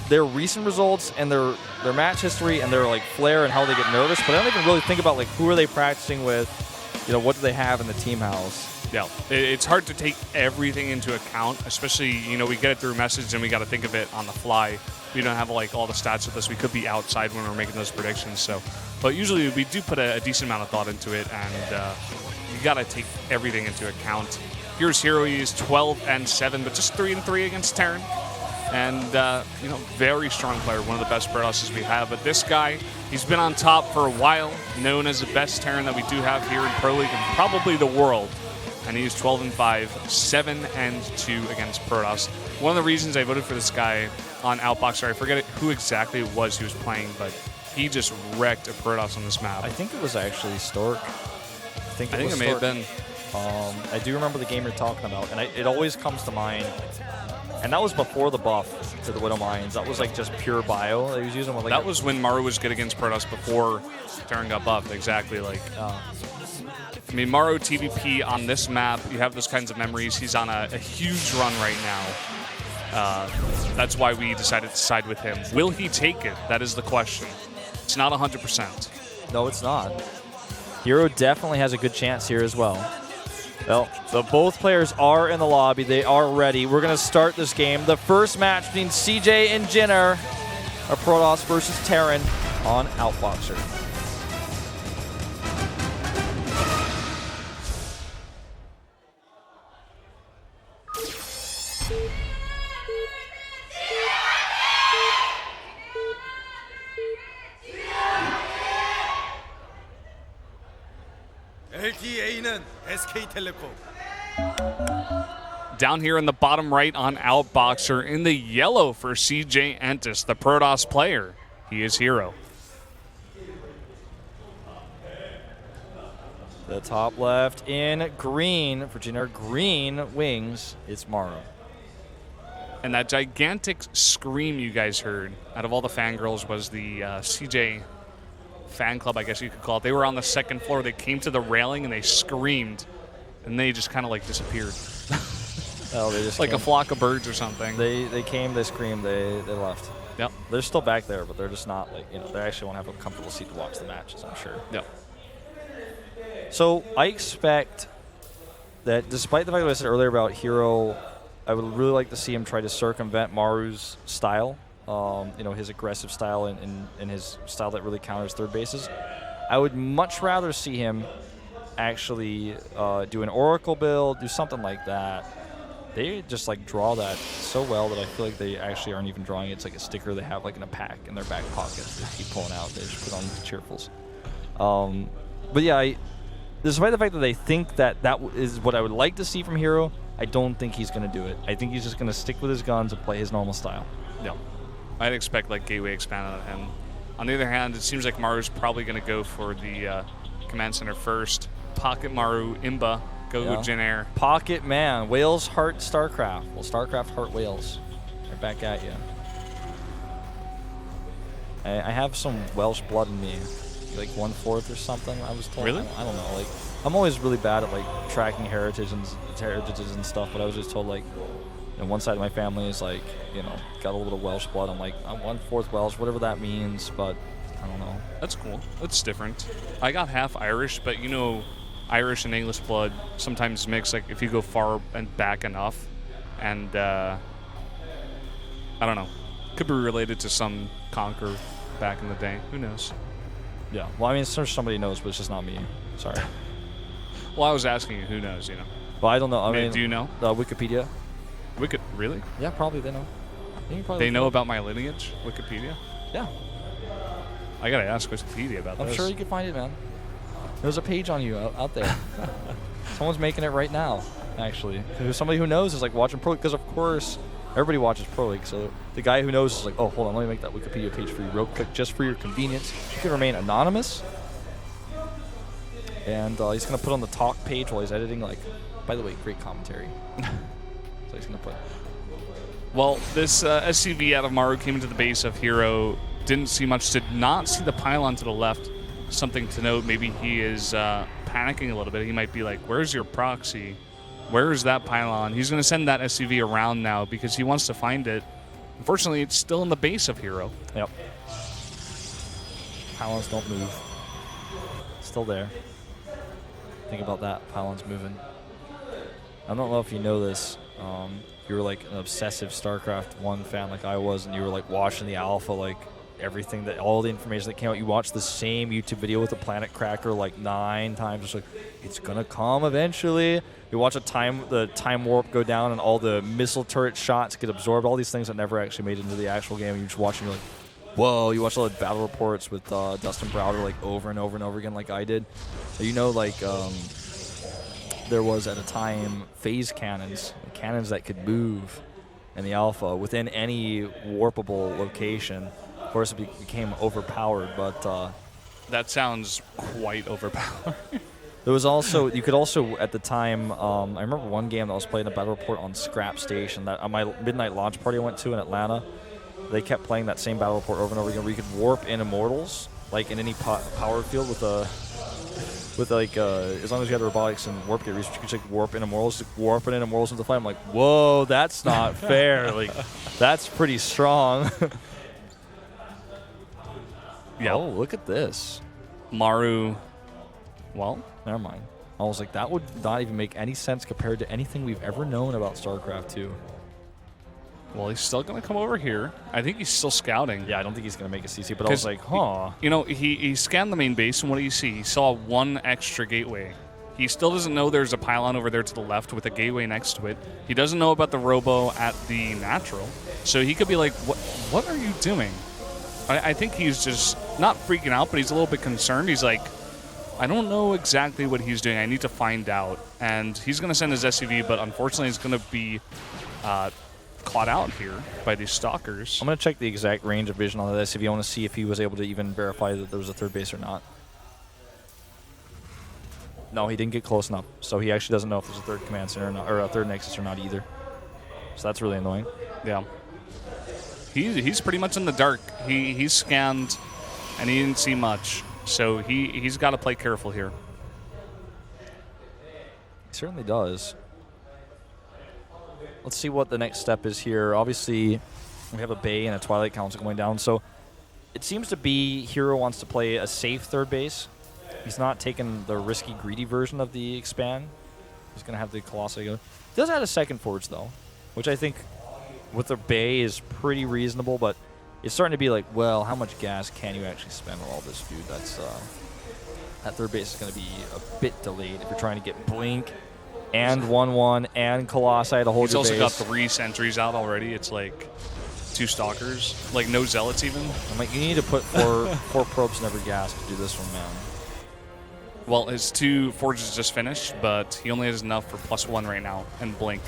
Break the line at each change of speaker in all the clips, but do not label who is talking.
their recent results and their match history and their like flair and how they get nervous, but I don't even really think about like who are they practicing with, what do they have in the team house.
Yeah, it's hard to take everything into account, especially, we get it through message and we got to think of it on the fly. We don't have like all the stats with us. We could be outside when we're making those predictions. So, but usually we do put a decent amount of thought into it, and you got to take everything into account. Here's herO. He is 12-7, but just 3-3 against Terran. And, very strong player, one of the best Protosses we have. But this guy, he's been on top for a while, known as the best Terran that we do have here in Pro League and probably the world. And he's 12-5, 7-2 against Protoss. One of the reasons I voted for this guy on Outboxer, I forget who exactly it was he was playing, but he just wrecked a Protoss on this map.
I think it was actually Stork. I think it
may have been.
I do remember the game you're talking about, and it always comes to mind. And that was before the buff to the Widow Mines. That was like just pure bio that he was using. With, like,
that was when Maru was good against Protoss before Terran got buffed. Exactly. Maru TVP on this map, you have those kinds of memories. He's on a huge run right now. That's why we decided to side with him. Will he take it? That is the question. It's not 100%.
No, it's not. herO definitely has a good chance here as well. Well, so both players are in the lobby. They are ready. We're going to start this game. The first match between CJ and JINAIR, a Protoss versus Terran on Outboxer.
Down here in the bottom right on Outboxer, in the yellow for CJ Entis, the Protoss player. He is herO.
The top left in green for JINAIR, green wings, it's Maru.
And that gigantic scream you guys heard out of all the fangirls was the CJ fan club, I guess you could call it. They were on the second floor. They came to the railing and they screamed, and they just kind of like disappeared.
Oh, they just
like
came.
A flock of birds or something.
They came, they screamed, they left.
Yep.
They're still back there, but they're just not like, they actually won't have a comfortable seat to watch the matches, I'm sure.
Yep.
So I expect that despite the fact that I said earlier about herO, I would really like to see him try to circumvent Maru's style, his aggressive style and his style that really counters third bases. I would much rather see him actually do an Oracle build, do something like that. They just like draw that so well that I feel like they actually aren't even drawing it. It's like a sticker they have like in a pack in their back pocket. They keep pulling out. They just put on the cheerfuls. But yeah, despite the fact that they think that is what I would like to see from herO, I don't think he's going to do it. I think he's just going to stick with his guns and play his normal style.
Yeah. I'd expect like Gateway expand on him. On the other hand, it seems like Maru's probably going to go for the command center first. Pocket Maru, Imba, go with JINAIR.
Pocket man, Wales heart StarCraft. Well, StarCraft heart Wales. Right back at you. I have some Welsh blood in me. Like 1/4 or something, I was told.
Really?
I don't know. Like, I'm always really bad at like tracking heritages and stuff, but I was just told like, one side of my family is like, got a little bit of Welsh blood. I'm like, I'm 1/4 Welsh, whatever that means, but I don't know.
That's cool. That's different. I got half Irish, but Irish and English blood sometimes mix, like if you go far and back enough, and I don't know. Could be related to some conquer back in the day. Who knows?
Yeah. Well, I mean, somebody knows, but it's just not me. Sorry.
Well, I was asking you, who knows,
Well, I don't know. I mean,
do you know?
Wikipedia.
Really?
Yeah, probably they know.
They know about my lineage? Wikipedia?
Yeah.
I gotta ask Wikipedia about this.
I'm sure you can find it, man. There's a page on you out there. Someone's making it right now, actually. Somebody who knows is like watching Pro League, because of course everybody watches Pro League. So the guy who knows is like, oh, hold on, let me make that Wikipedia page for you real quick, just for your convenience. You can remain anonymous. And he's gonna put on the talk page while he's editing. Like, by the way, great commentary. So he's gonna put.
Well, this SCV out of Maru came into the base of herO. Didn't see much. Did not see the pylon to the left. Something to note, maybe he is panicking a little bit. He might be like, where's your proxy? Where is that pylon? He's going to send that SCV around now because he wants to find it. Unfortunately, it's still in the base of herO.
Yep. Pylons don't move. Still there. Think about that. Pylons moving. I don't know if you know this. You were like an obsessive StarCraft 1 fan like I was, and you were like watching the alpha, like everything that all the information that came out. You watched the same YouTube video with the planet cracker like 9 times. It's like, it's gonna come eventually. You watch the time warp go down, and all the missile turret shots get absorbed. All these things that never actually made it into the actual game. You just watch and you're like, whoa. You watch all the battle reports with Dustin Browder like over and over and over again, like I did. You know, like there was at a time phase cannons that could move in the alpha within any warpable location. Of course, it became overpowered, but
that sounds quite overpowered.
There was also, you could also, at the time, I remember one game that was playing a battle report on Scrap Station that on my midnight launch party I went to in Atlanta. They kept playing that same battle report over and over again, where you could warp in Immortals, like in any power field with like, as long as you had the robotics and warp gate research, you could just like warp in Immortals, warping in Immortals into the fight. I'm like, whoa, that's not fair. Like, that's pretty strong.
Yeah.
Oh, look at this.
Maru, well,
never mind. I was like, that would not even make any sense compared to anything we've ever known about StarCraft 2.
Well, he's still going to come over here. I think he's still scouting.
Yeah, I don't think he's going to make a CC, but I was like, huh.
You know, he scanned the main base, and what do you see? He saw one extra gateway. He still doesn't know there's a pylon over there to the left with a gateway next to it. He doesn't know about the robo at the natural. So he could be like, what are you doing? I think he's just not freaking out, but he's a little bit concerned. He's like, I don't know exactly what he's doing. I need to find out. And he's going to send his SUV, but unfortunately he's going to be caught out here by these stalkers.
I'm going to check the exact range of vision on the SUV. I want to see if he was able to even verify that there was a third base or not. No, he didn't get close enough. So he actually doesn't know if there's a third command center or not, or a third nexus or not either. So that's really annoying.
Yeah. He's pretty much in the dark. He's scanned, and he didn't see much. So he's got to play careful here.
He certainly does. Let's see what the next step is here. Obviously, we have a Bay and a Twilight Council going down. So it seems to be herO wants to play a safe third base. He's not taking the risky, greedy version of the expand. He's going to have the Colossi go. He does add a second forge, though, which I think with the Bay is pretty reasonable, but it's starting to be like, well, how much gas can you actually spend on all this food? That's that third base is going to be a bit delayed if you're trying to get Blink and 1-1 and Colossi to hold
He's
your
also
base.
got 3 sentries out already. It's like 2 stalkers, like no zealots even.
I'm like, you need to put four probes in every gas to do this one, man.
Well, his 2 forges just finished, but he only has enough for +1 right now and Blink.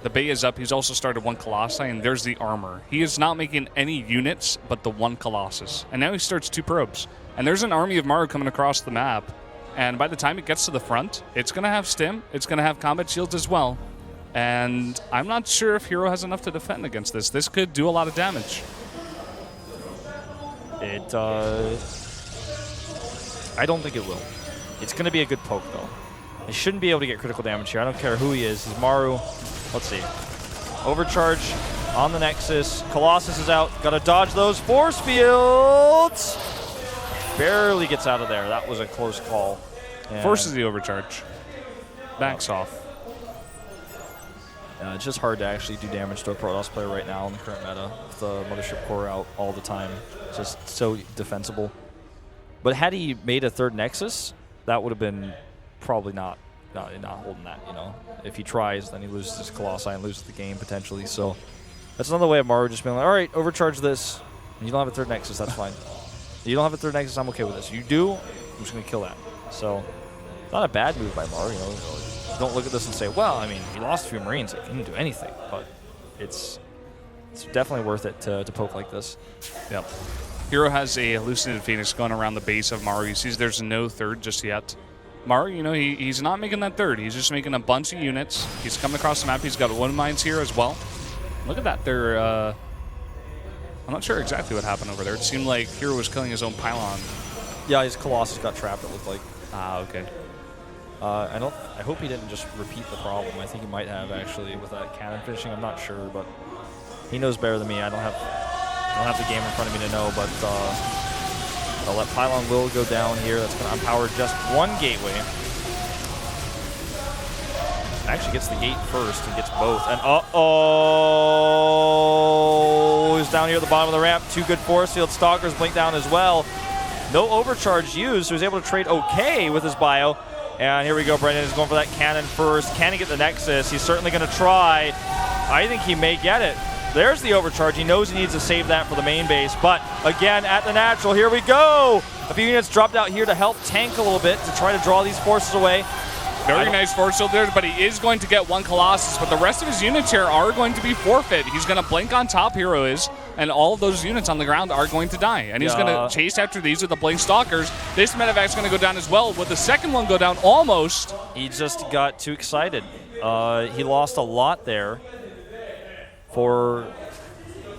The Bay is up. He's also started 1 Colossi, and there's the armor. He is not making any units but the 1 Colossus. And now he starts 2 probes. And there's an army of Maru coming across the map. And by the time it gets to the front, it's going to have stim. It's going to have combat shields as well. And I'm not sure if herO has enough to defend against this. This could do a lot of damage.
I don't think it will. It's going to be a good poke, though. He shouldn't be able to get critical damage here. I don't care who he is. He's Maru. Let's see. Overcharge on the Nexus. Colossus is out. Got to dodge those force fields. Barely gets out of there. That was a close call. And
Forces the overcharge. Backs off.
it's just hard to actually do damage to a Protoss player right now in the current meta with the Mothership Core out all the time. It's just so defensible. But had he made a third Nexus, that would have been probably not holding that, you know. If he tries, then he loses his Colossi and loses the game potentially. So that's another way of Maru just being like, all right, overcharge this. And you don't have a third Nexus, that's fine. You don't have a third Nexus, I'm okay with this. You do, I'm just going to kill that. So not a bad move by Maru, you know. Don't look at this and say, well, I mean, he lost a few Marines. Like, he didn't do anything. But it's definitely worth it to poke like this.
Yep. herO has a hallucinated Phoenix going around the base of Maru. He sees there's no third just yet. Maru, you know, he's not making that third. He's just making a bunch of units. He's coming across the map. He's got 1 mines here as well. Look at that. They're, I'm not sure exactly what happened over there. It seemed like herO was killing his own pylon.
Yeah, his Colossus got trapped, it looked like.
Ah, okay.
I hope he didn't just repeat the problem. I think he might have, actually, with that cannon finishing. I'm not sure, but He knows better than me. I don't have the game in front of me to know, but I'll let Pylon will go down here. That's going to unpower just one gateway. Actually gets the gate first and gets both. And uh-oh! He's down here at the bottom of the ramp. 2 good force field stalkers blink down as well. No overcharge used, so he's able to trade okay with his bio. And here we go, Brendan is going for that cannon first. Can he get the Nexus? He's certainly going to try. I think he may get it. There's the overcharge. He knows he needs to save that for the main base. But again, at the natural, here we go. A few units dropped out here to help tank a little bit to try to draw these forces away.
Very nice force field there, but he is going to get 1 Colossus, but the rest of his units here are going to be forfeit. He's going to blink on top, herO is, and all of those units on the ground are going to die. And he's going to chase after these with the blink stalkers. This medevac's going to go down as well. With the second one go down almost.
He just got too excited. He lost a lot there for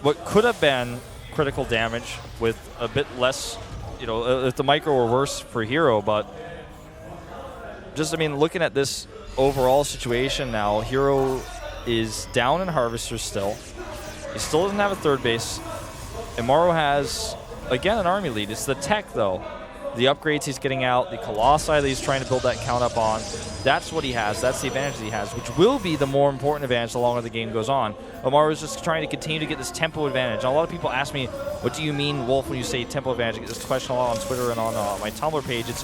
what could have been critical damage with a bit less, if the micro were worse for herO, but just, looking at this overall situation now, herO is down in Harvester still. He still doesn't have a third base. And Maru has, again, an army lead. It's the tech, though. The upgrades he's getting out, the Colossi that he's trying to build that count up on. That's what he has. That's the advantage that he has, which will be the more important advantage the longer the game goes on. But Maru is just trying to continue to get this tempo advantage. And a lot of people ask me, what do you mean, Wolf, when you say tempo advantage? I get this question a lot on Twitter and on my Tumblr page. It's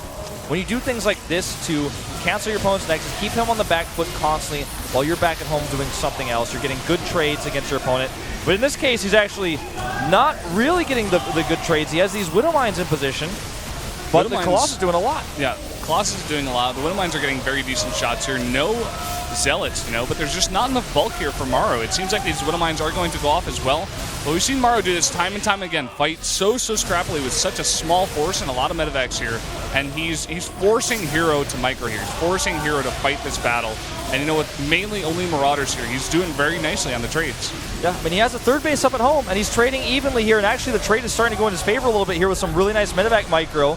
when you do things like this to cancel your opponent's nexus, keep him on the back foot constantly while you're back at home doing something else. You're getting good trades against your opponent. But in this case, he's actually not really getting the good trades. He has these Widow Mines in position, but the Colossus is doing a lot.
Yeah, Colossus is doing a lot. The Widow Mines are getting very decent shots here. No Zealots, but there's just not enough bulk here for Maru. It seems like these Widow Mines are going to go off as well. But we've seen Maru do this time and time again, fight so scrappily with such a small force and a lot of medevacs here. And he's forcing herO to micro here. He's forcing herO to fight this battle. And with mainly only Marauders here, he's doing very nicely on the trades.
Yeah, he has a third base up at home, and he's trading evenly here. And actually, the trade is starting to go in his favor a little bit here with some really nice medevac micro.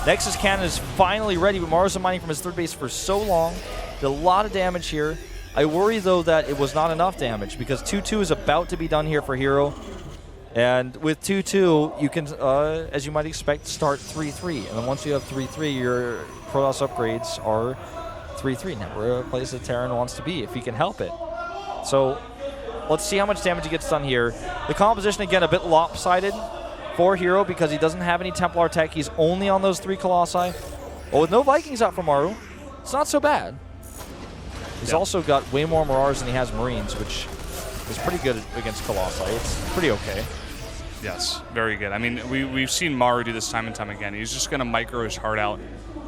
Nexus Cannon is finally ready, but Maru's been mining from his third base for so long. Did a lot of damage here. I worry, though, that it was not enough damage because 2-2 is about to be done here for herO. And with 2-2, you can, as you might expect, start 3-3. And then once you have 3-3, your Protoss upgrades are 3-3. Now we're a place that Terran wants to be if he can help it. So let's see how much damage he gets done here. The composition, again, a bit lopsided for herO because he doesn't have any Templar tech. He's only on those 3 Colossi. Well, with no Vikings out for Maru, it's not so bad. He's also got way more Marauders than he has Marines, which is pretty good against Colossi. It's pretty okay.
Yes, very good. We've seen Maru do this time and time again. He's just going to micro his heart out.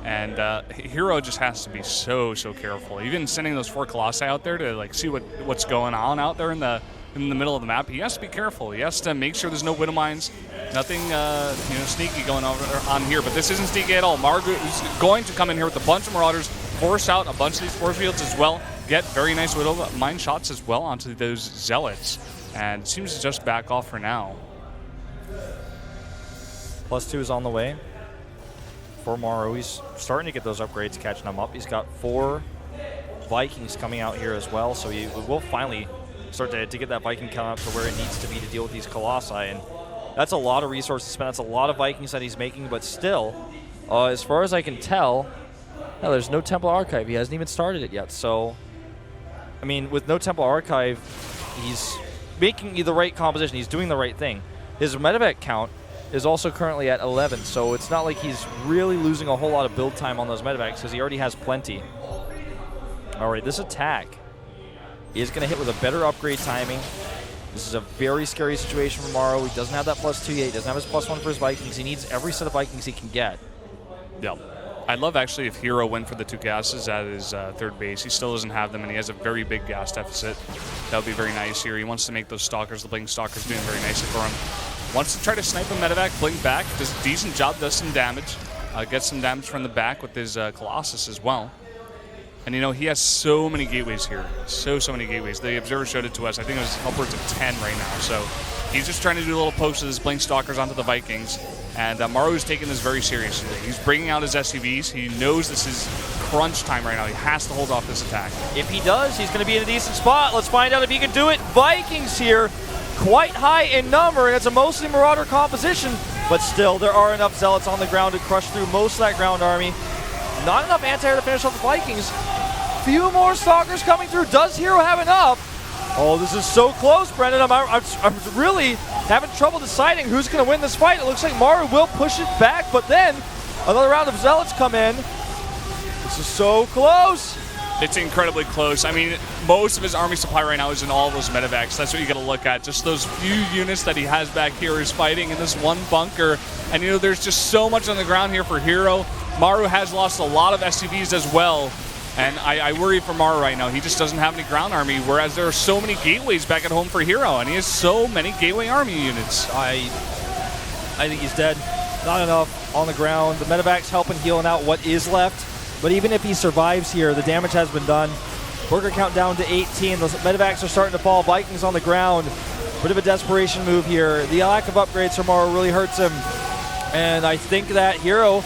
And herO just has to be so careful. Even sending those 4 Colossi out there to see what's going on out there in the middle of the map, he has to be careful. He has to make sure there's no Widow Mines, nothing sneaky going on here. But this isn't sneaky at all. Maru is going to come in here with a bunch of Marauders, force out a bunch of these force fields as well, get very nice Widow Mine shots as well onto those Zealots, and it seems to just back off for now.
+2 is on the way for Maru. He's starting to get those upgrades, catching them up. He's got 4 Vikings coming out here as well, so he will finally start to get that Viking count up to where it needs to be to deal with these Colossi. And that's a lot of resources spent. That's a lot of Vikings that he's making, but still, as far as I can tell, there's no Temple Archive. He hasn't even started it yet. So, with no Temple Archive, he's making the right composition. He's doing the right thing. His medevac count is also currently at 11, so it's not like he's really losing a whole lot of build time on those medevacs because he already has plenty. All right, this attack is going to hit with a better upgrade timing. This is a very scary situation for Maru. He doesn't have that +2 yet. He doesn't have his +1 for his Vikings. He needs every set of Vikings he can get.
Yeah. I'd love actually if herO went for the 2 gases at his third base. He still doesn't have them, and he has a very big gas deficit. That would be very nice here. He wants to make those stalkers, the blink stalkers, doing very nicely for him. Wants to try to snipe a medevac, blink back, does a decent job, does some damage. Gets some damage from the back with his Colossus as well. And he has so many gateways here. So many gateways. The Observer showed it to us. I think it was upwards of 10 right now. So he's just trying to do a little pokes with his blink stalkers onto the Vikings. And Maru's taking this very seriously. He's bringing out his SCVs. He knows this is crunch time right now. He has to hold off this attack.
If he does, he's going to be in a decent spot. Let's find out if he can do it. Vikings here. quite high in number, and it's a mostly Marauder composition, but still, there are enough Zealots on the ground to crush through most of that ground army. Not enough anti-air to finish off the Vikings. Few more Stalkers coming through. Does herO have enough? Oh, this is so close, Brendan. I'm really having trouble deciding who's going to win this fight. It looks like Maru will push it back, but then another round of Zealots come in. This is so close.
It's incredibly close. I mean, most of his army supply right now is in all those medevacs. That's what you got to look at. Just those few units that he has back here is fighting in this one bunker. And, you know, there's just so much on the ground here for herO. Maru has lost a lot of SCVs as well. And I worry for Maru right now. He just doesn't have any ground army, whereas there are so many gateways back at home for herO, and he has so many gateway army units.
I think he's dead. Not enough on the ground. The medevac's helping healing out what is left. But even if he survives here, the damage has been done. Worker count down to 18. Those medevacs are starting to fall. Vikings on the ground. Bit of a desperation move here. The lack of upgrades for Maru really hurts him. And I think that herO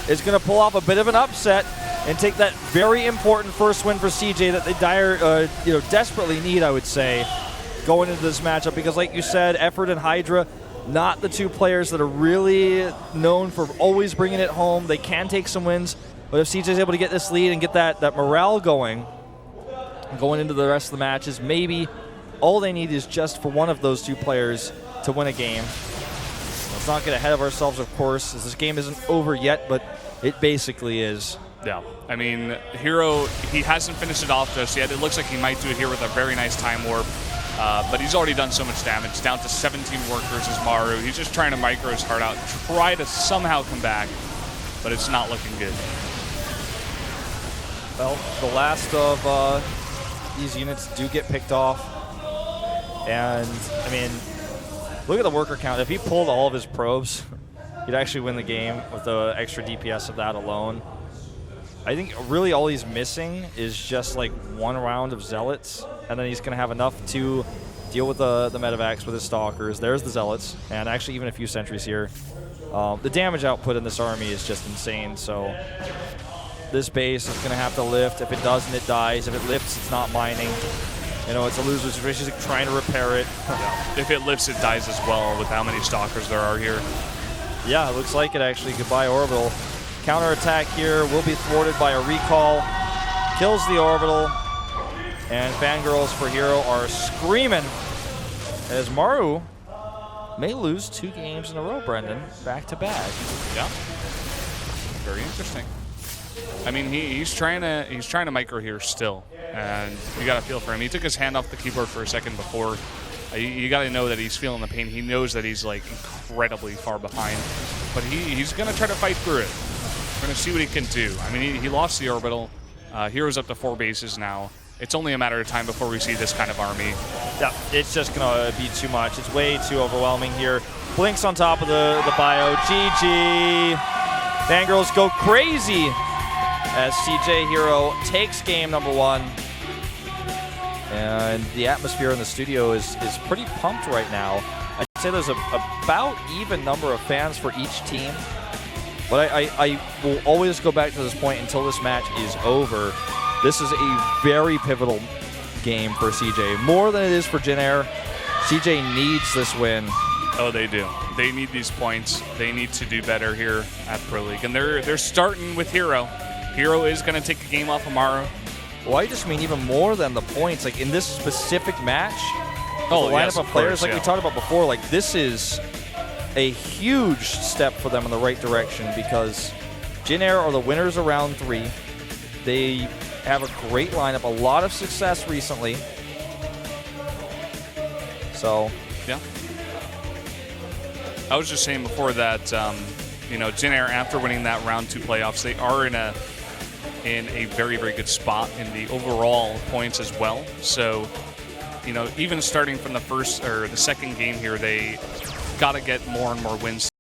is going to pull off a bit of an upset and take that very important first win for CJ that they desperately need, I would say, going into this matchup. Because like you said, Effort and Hydra, not the two players that are really known for always bringing it home. They can take some wins. But if CJ's able to get this lead and get that morale going into the rest of the matches, maybe all they need is just for one of those two players to win a game. Let's not get ahead of ourselves, of course, as this game isn't over yet, but it basically is.
Yeah, I mean, herO, he hasn't finished it off just yet. It looks like he might do it here with a very nice time warp. But he's already done so much damage. Down to 17 workers is Maru. He's just trying to micro his heart out, try to somehow come back, but it's not looking good.
Well, the last of these units do get picked off. And, I mean, look at the worker count. If he pulled all of his probes, he'd actually win the game with the extra DPS of that alone. I think really all he's missing is just like one round of Zealots, and then he's going to have enough to deal with the medevacs with his Stalkers. There's the Zealots, and actually even a few sentries here. The damage output in this army is just insane, so this base is going to have to lift. If it doesn't, it dies. If it lifts, it's not mining. You know, it's a loser situation. He's like trying to repair it.
Yeah. If it lifts, it dies as well with how many Stalkers there are here.
Yeah, it looks like it actually. Goodbye, Orbital. Counterattack here will be thwarted by a recall. Kills the Orbital. And fangirls for herO are screaming as Maru may lose 2 games in a row, Brendan, back to back.
Yeah. Very interesting. I mean, he's trying to micro here still, and you got to feel for him. He took his hand off the keyboard for a second before. You got to know that he's feeling the pain. He knows that he's like incredibly far behind, but he's gonna try to fight through it. We're gonna see what he can do. I mean, he lost the Orbital. herO's up to 4 bases now. It's only a matter of time before we see this kind of army.
Yeah, it's just gonna be too much. It's way too overwhelming here. Blinks on top of the bio. GG. Fangirls go crazy as CJ herO takes game number 1. And the atmosphere in the studio is pretty pumped right now. I'd say there's about even number of fans for each team. But I will always go back to this point until this match is over. This is a very pivotal game for CJ. More than it is for JINAIR. CJ needs this win.
Oh, they do. They need these points. They need to do better here at Pro League. And they're starting with herO. herO is going to take a game off of Maru.
Well, I just mean even more than the points. Like in this specific match, the lineup of players, like we talked about before, like this is a huge step for them in the right direction because JINAIR are the winners of round 3. They have a great lineup, a lot of success recently. So,
yeah. I was just saying before that, JINAIR, after winning that round 2 playoffs, they are in a very, very good spot in the overall points as well. So, even starting from the first or the second game here, they got to get more and more wins